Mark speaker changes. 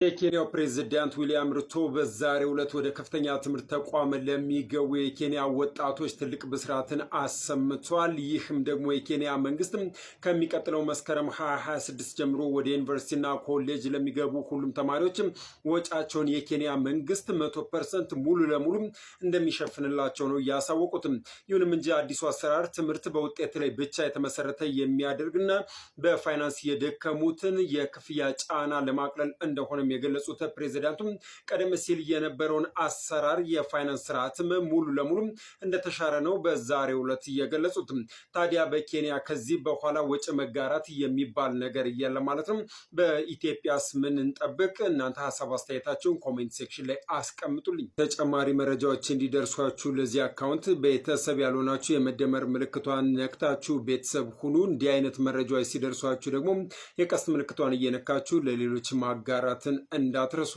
Speaker 1: የኬንያው ፕሬዝዳንት ዊሊያም ሩቶ በዛሬው ዕለት ወደ ከፍተኛ ትምህርት ተቋም ለሚገቡ የኬንያ ወጣቶች ትልቅ ብስራትን አሰምቷል። ይህም ደግሞ የኬንያ መንግስት ከሚቀጥለው መስከረም 2026 ጀምሮ ወደ ዩኒቨርሲቲና ኮሌጅ ለሚገቡ ሁሉም ተማሪዎች ወጫቸውን የኬንያ መንግስት 100% ሙሉ ለሙሉ እንደሚሸፍንላቸው ነው ያሳወቁት። ይሁንም እንጂ አዲሱ አሰራር ትምህርት በውጤት ላይ ብቻ የተመሰረተ የሚያደርግና በፋይናንስ የደከሙትን የክፍያ ጫና ለማቅለል እንደሆነ የገለጹት ፕሬዝዳንቱ ቀደም ሲል የነበረውን አሰራር የፋይናንስ ስርዓትም ሙሉ ለሙሉ እንደተሻረ ነው በዛሬው ዕለት የገለጹት። ታዲያ በኬንያ ከዚህ በኋላ ወጪ መጋራት የሚባል ነገር የለም ማለት ነው። በኢትዮጵያስ ምን እንጠብቅ? እናንተ ሀሳብ አስተያየታችሁን ኮሜንት ሴክሽን ላይ አስቀምጡልኝ። ተጨማሪ መረጃዎች እንዲደርሷችሁ ለዚህ አካውንት ቤተሰብ ያልሆናችሁ የመደመር ምልክቷን ነክታችሁ ቤተሰብ ሁኑ። እንዲህ አይነት መረጃዎች ሲደርሷችሁ ደግሞ የቀስት ምልክቷን እየነካችሁ ለሌሎች ማጋራትን እንዳትረሱ።